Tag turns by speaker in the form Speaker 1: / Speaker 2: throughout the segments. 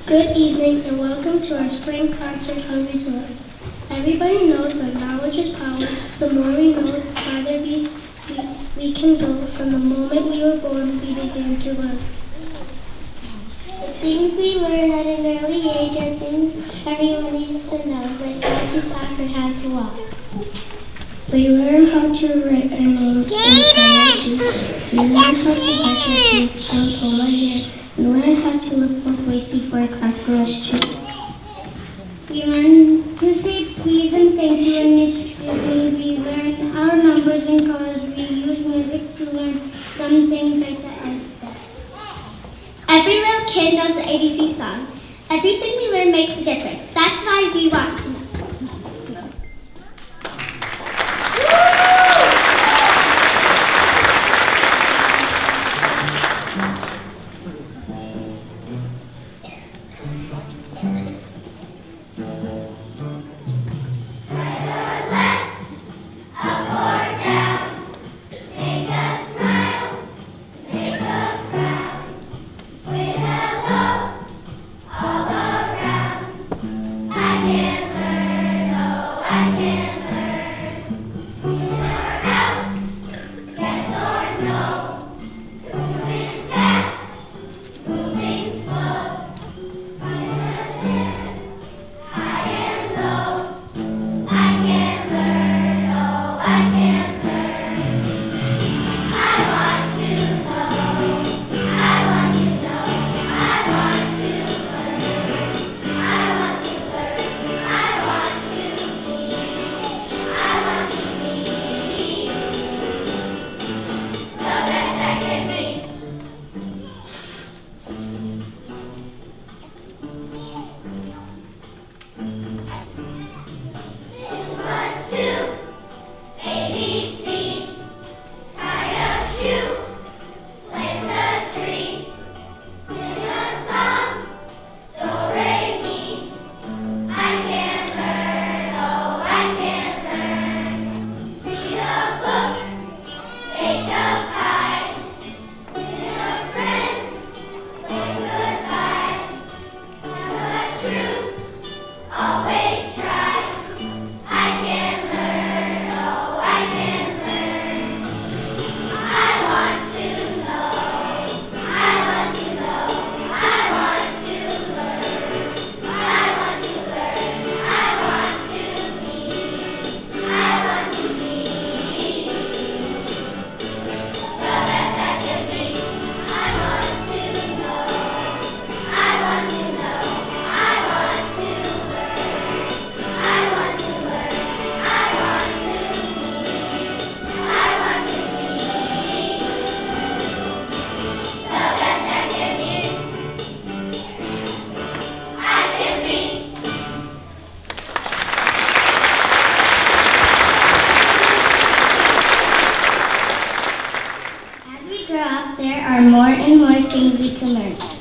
Speaker 1: Good evening and welcome to our spring concert resort. Everybody knows that knowledge is power. The more we know, the farther we can go. From the moment we were born, we began to learn.
Speaker 2: The things we learn at an early age are things everyone needs to know, like how to talk or how to walk.
Speaker 1: We learn how to write our names and tie our shoes. We learn how to brush our teeth and comb our hair. We learn how to look both ways before crossing the street.
Speaker 2: We learn to say please and thank you and excuse me. We learn our numbers and colors. We use music to learn some things like the alphabet. Every little kid knows the ABC song. Everything we learn makes a difference. That's why we want to know.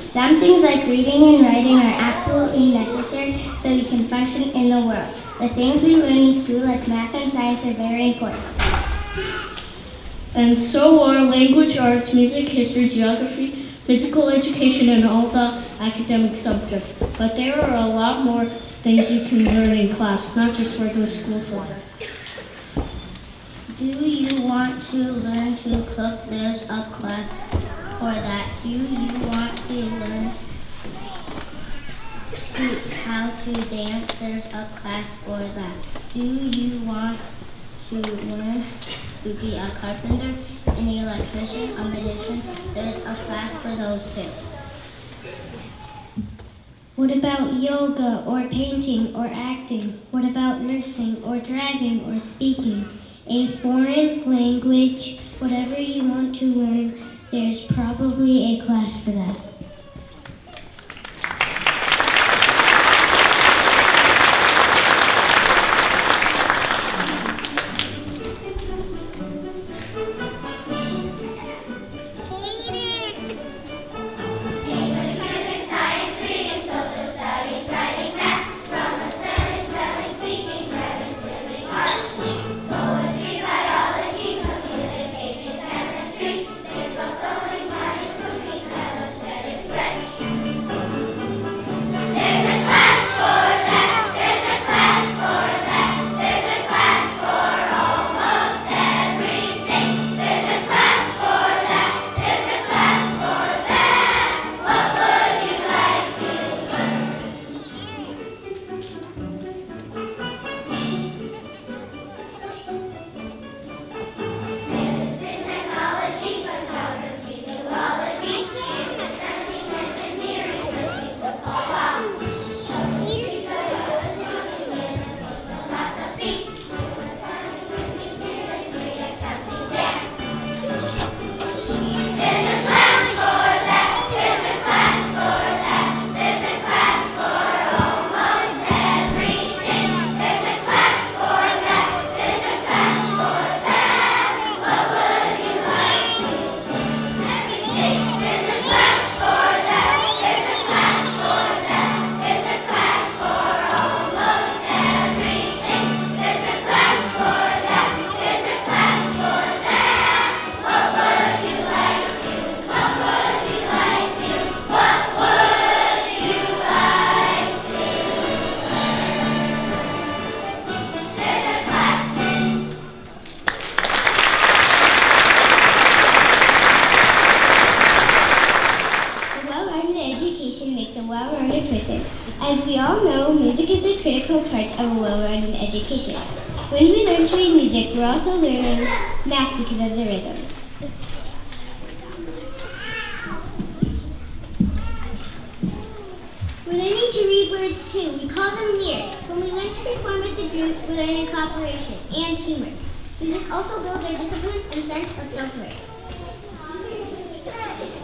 Speaker 2: Some things like reading and writing are absolutely necessary so we can function in the world. The things we learn in school like math and science are very important.
Speaker 3: And so are language arts, music, history, geography, physical education, and all the academic subjects. But there are a lot more things you can learn in class, not just regular school subjects.
Speaker 2: Do you want to learn to cook? There's a class for that. Do you want to learn how to dance? There's a class for that. Do you want to learn to be a carpenter, an electrician, a magician? There's a class for those too.
Speaker 1: What about yoga or painting or acting? What about nursing or driving or speaking? A foreign language, whatever you want to learn, there's probably a class for that. As we all know, music is a critical part of a well-rounded education. When we learn to read music, we're also learning math because of the rhythms.
Speaker 2: We're learning to read words too. We call them lyrics. When we learn to perform with the group, we're learning cooperation and teamwork. Music also builds our disciplines and sense of self-worth.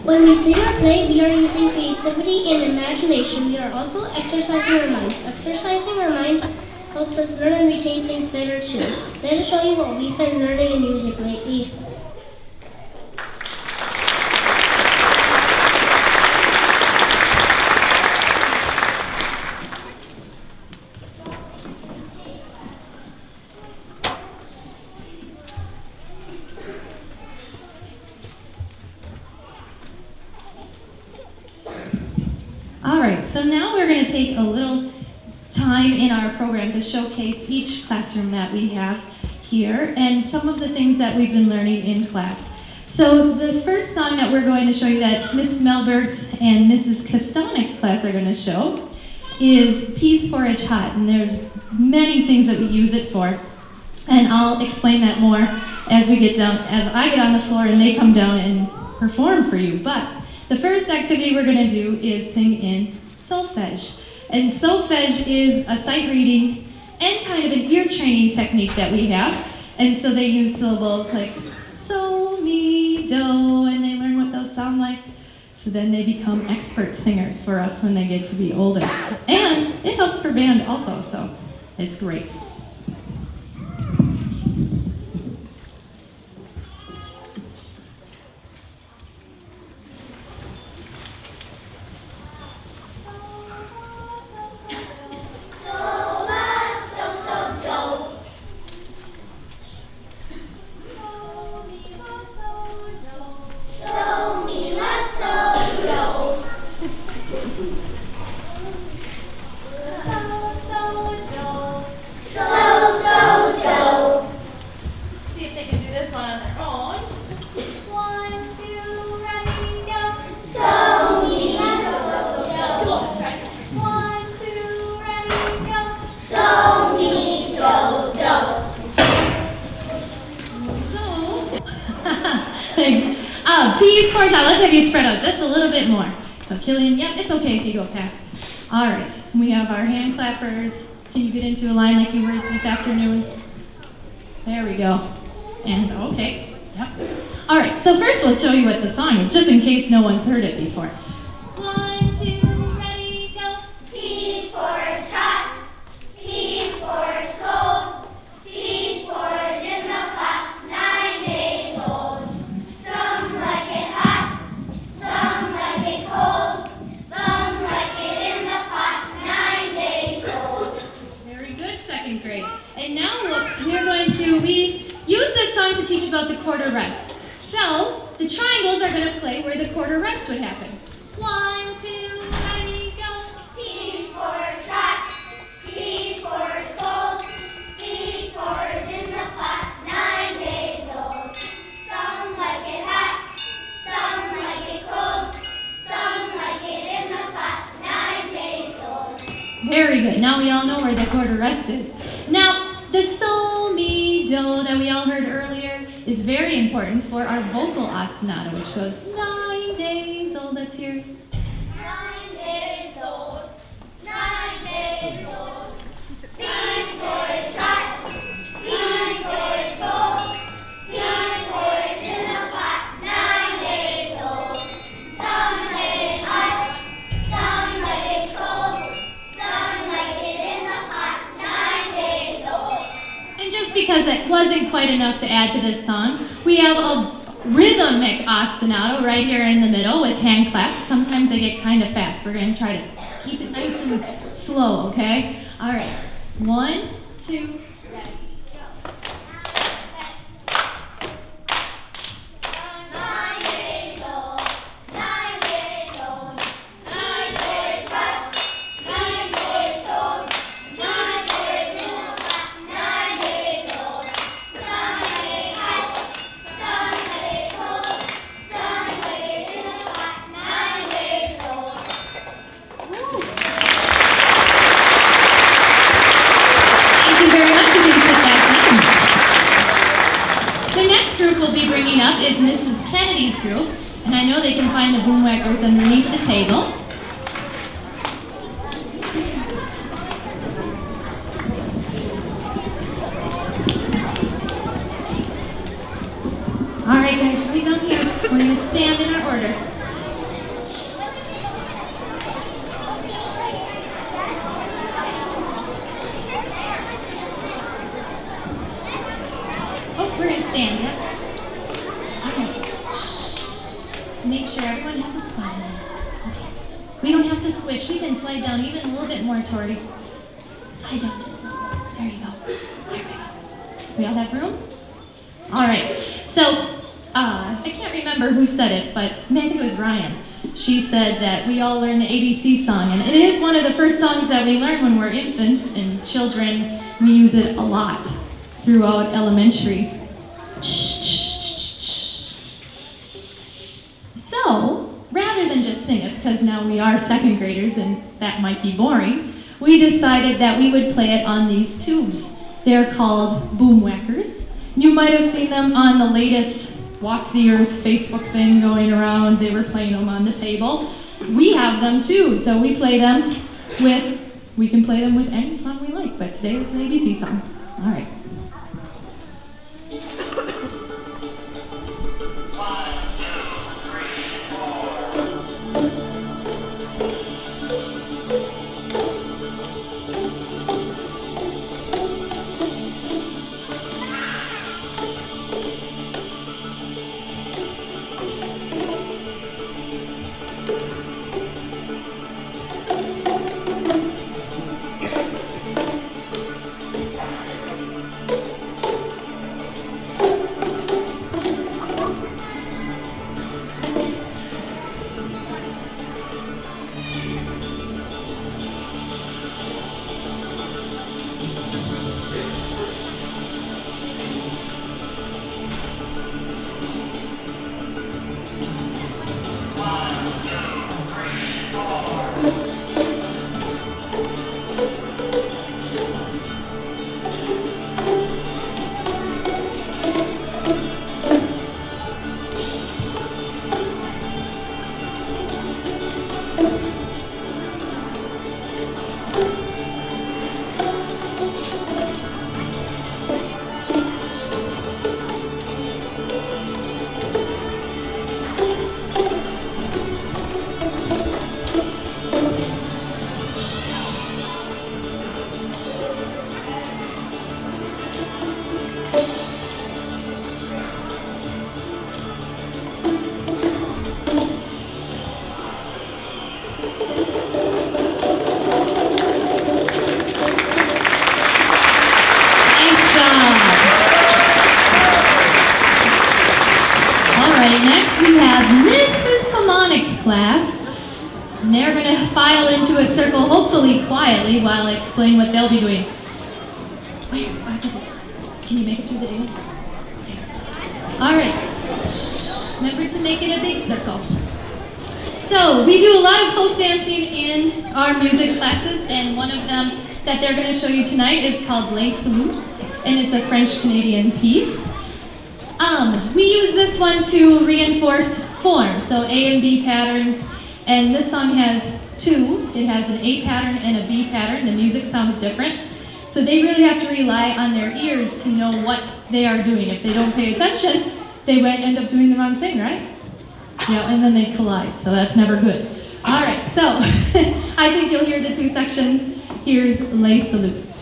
Speaker 3: When we sing or play, we are using creativity and imagination. We are also exercising our minds. Exercising our minds helps us learn and retain things better too. Let us show you what we've been learning in music lately.
Speaker 4: All right, so now we're going to take a little time in our program to showcase each classroom that we have here and some of the things that we've been learning in class. So the first song that we're going to show you that Mrs. Melberg's and Mrs. Kostanik's class are going to show is Pease Porridge Hot, and there's many things that we use it for, and I'll explain that more as we get down, as I get on the floor and they come down and perform for you. But the first activity we're going to do is sing in solfege. And solfege is a sight reading and kind of an ear training technique that we have. And so they use syllables like so, mi, do, and they learn what those sound like. So then they become expert singers for us when they get to be older. And it helps for band also, so it's great. Pease Porridge Hot. Let's have you spread out just a little bit more. So Killian, yep, it's okay if you go past. All right, we have our hand clappers. Can you get into a line like you were this afternoon? There we go. And okay, yep. All right, so first we'll show you what the song is, just in case no one's heard it before. 1, 2, ready, go.
Speaker 2: Pease porridge hot, pease porridge cold, pease porridge in the pot, 9 days old. Some like it hot, some like it cold, some like it in the pot, 9 days old.
Speaker 4: Very good, second grade. And now we use this song to teach about the quarter rest. So the triangles are going to play where the quarter rest would happen. 1, 2, ready, go.
Speaker 2: Pease porridge hot, pease porridge cold, pease porridge in the pot, 9 days old. Some like it hot, some like it cold, some like it in the pot, 9 days old.
Speaker 4: Very good. Now we all know where the quarter rest is. Now, the sol, mi, do that we all heard earlier is very important for our vocal ostinato, which goes 9 days old. Let's hear.
Speaker 2: 9 days old, 9 days old. Pease porridge hot, pease porridge cold, pease porridge in the pot, 9 days old. Some like it hot, some like it cold, some like it in the pot, 9 days old.
Speaker 4: And just because it wasn't quite enough to add to this song, we have a rhythmic ostinato right here in the middle with hand claps. Sometimes they get kind of fast. We're going to try to keep it nice and slow, okay? All right. 1, 2, ready.
Speaker 2: 9 days old, 9 days old. Pease porridge hot, pease porridge cold, pease porridge in the pot, 9 days old. Some like it hot, some like it cold, some like it in the pot, 9 days old.
Speaker 4: Kennedy's group, and I know they can find the boomwackers underneath the table. All right, guys, right down here. We're going to stand in our order. Oh, we're going to stand, yeah? All right. Shh. Make sure everyone has a spot in there. Okay. We don't have to squish. We can slide down even a little bit more, Tori. Slide down just a little. There you go. There we go. We all have room? All right, so I can't remember who said it, but I think it was Ryan. She said that we all learn the ABC song, and it is one of the first songs that we learn when we're infants and children. We use it a lot throughout elementary. So, rather than just sing it, because now we are second graders and that might be boring, we decided that we would play it on these tubes. They're called boomwackers. You might have seen them on the latest Walk the Earth Facebook thing going around. They were playing them on the table. We have them too, so we can play them with any song we like, but today it's an ABC song. All right. Class, and they're going to file into a circle, hopefully quietly, while I explain what they'll be doing. Wait, what is it? Can you make it through the dance? Okay. All right. Shh. Remember to make it a big circle. So we do a lot of folk dancing in our music classes, and one of them that they're going to show you tonight is called Les Salutes, and it's a French-Canadian piece. We use this one to reinforce form, so A and B patterns, and this song has two. It has an A pattern and a B pattern. The music sounds different, so they really have to rely on their ears to know what they are doing. If they don't pay attention, they might end up doing the wrong thing, right? Yeah, and then they collide, so that's never good. All right, so I think you'll hear the two sections. Here's Les Salutes.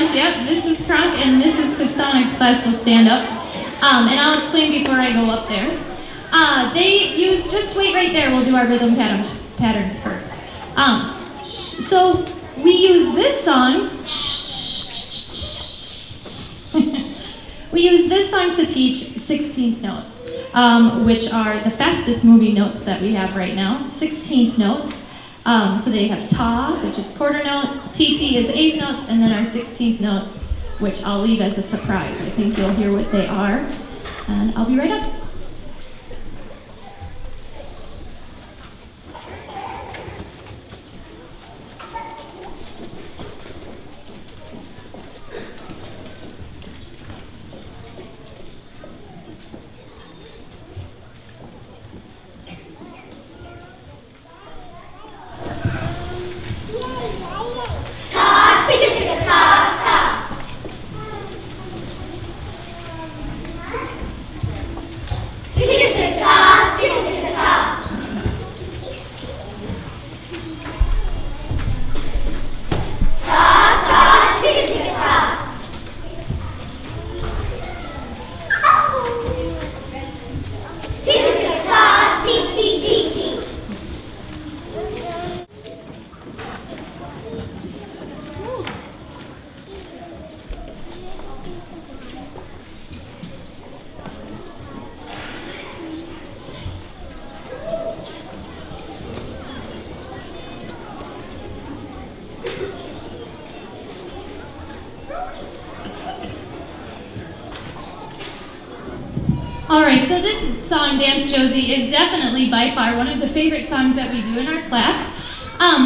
Speaker 4: lunch. Yep, Mrs. Kronk and Mrs. Kostanik's class will stand up. And I'll explain before I go up there. Just wait right there, we'll do our rhythm patterns first. So we use this song, we use this song to teach 16th notes, which are the fastest moving notes that we have right now, 16th notes. So they have ta, which is quarter note, tt is 8th notes, and then our 16th notes, which I'll leave as a surprise. I think you'll hear what they are, and I'll be right up. Alright, so this song, Dance Josey, is definitely by far one of the favorite songs that we do in our class.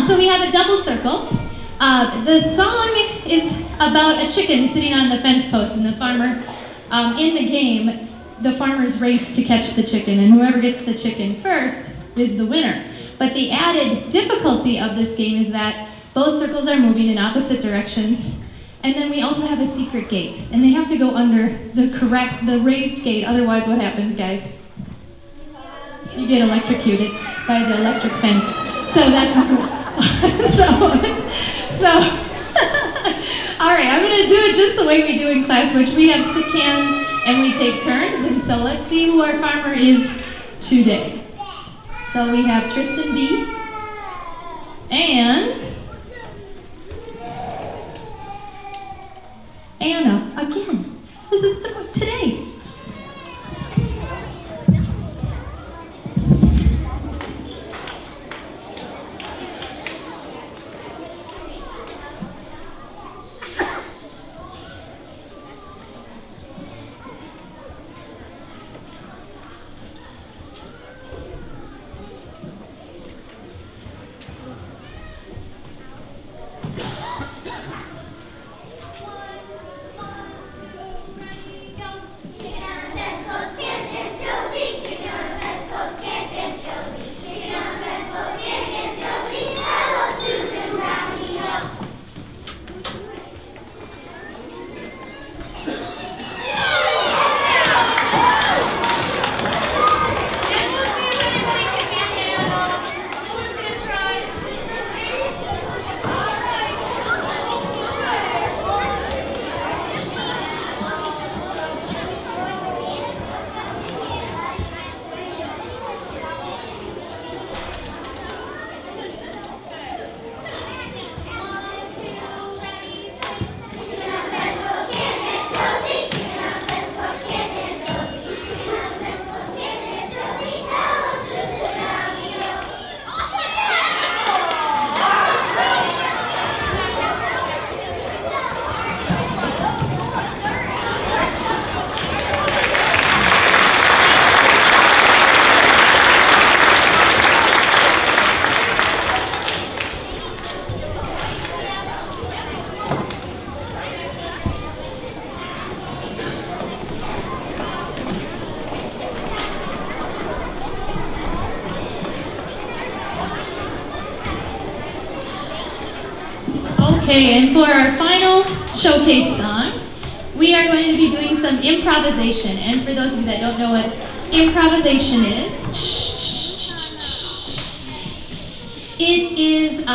Speaker 4: So we have a double circle. The song is about a chicken sitting on the fence post, and the farmer, in the game, the farmers race to catch the chicken, and whoever gets the chicken first is the winner. But the added difficulty of this game is that both circles are moving in opposite directions. And then we also have a secret gate, and they have to go under the raised gate. Otherwise, what happens, guys? You get electrocuted by the electric fence. So that's how. All right, I'm gonna do it just the way we do in class, which we have stick hand and we take turns. And so let's see who our farmer is today. So we have Tristan B. and Anna again. This is today. Okay, and for our final showcase song, we are going to be doing some improvisation. And for those of you that don't know what improvisation is, it is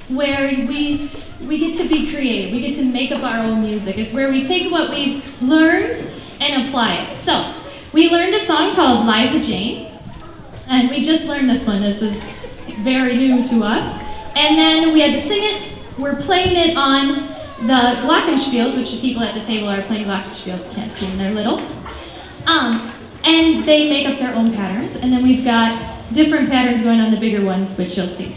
Speaker 4: where we we get to be creative. We get to make up our own music. It's where we take what we've learned and apply it. So, we learned a song called Liza Jane, and we just learned this one. This is very new to us. And then we had to sing it. We're playing it on the glockenspiels, which the people at the table are playing glockenspiels. You can't see them, they're little. And they make up their own patterns. And then we've got different patterns going on the bigger ones, which you'll see.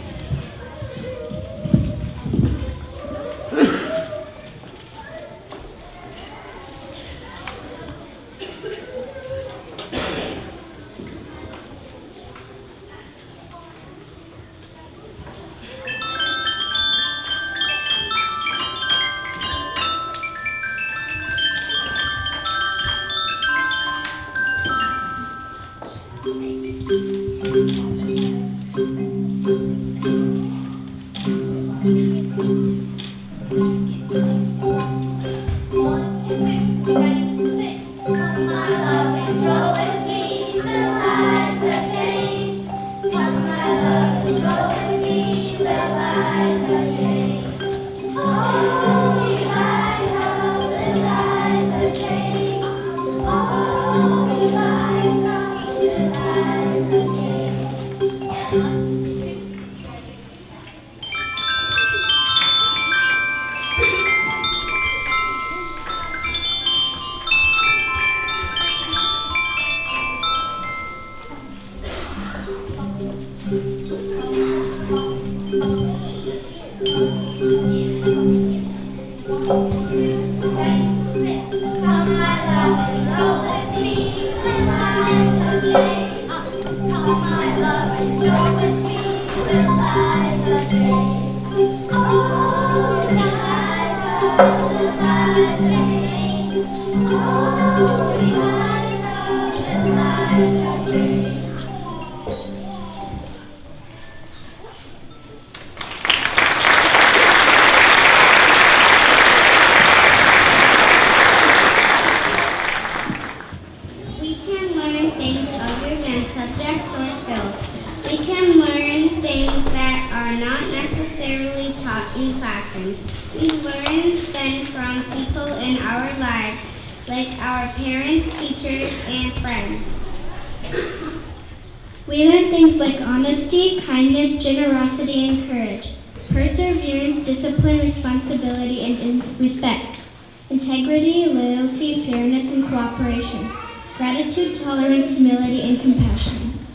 Speaker 1: We learn things like honesty, kindness, generosity, and courage, perseverance, discipline, responsibility, and respect, integrity, loyalty, fairness, and cooperation, gratitude, tolerance, humility, and compassion.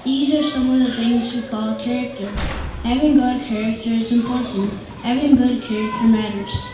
Speaker 1: These are some of the things we call character. Having good character is important. Having good character matters.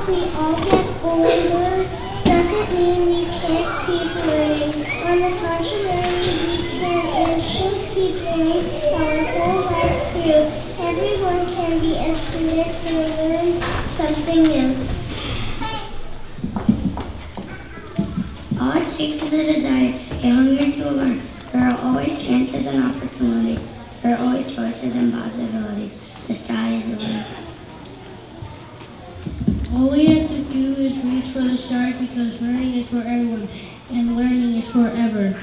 Speaker 2: because we all get older doesn't mean we can't keep learning. On the contrary, we can and should keep learning our whole life through. Everyone can be a student who learns something new.
Speaker 5: All it takes is a desire, a hunger to learn. There are always chances and opportunities. There are always choices and possibilities. The sky is the limit.
Speaker 1: All we have to do is reach for the stars because learning is for everyone and learning is forever.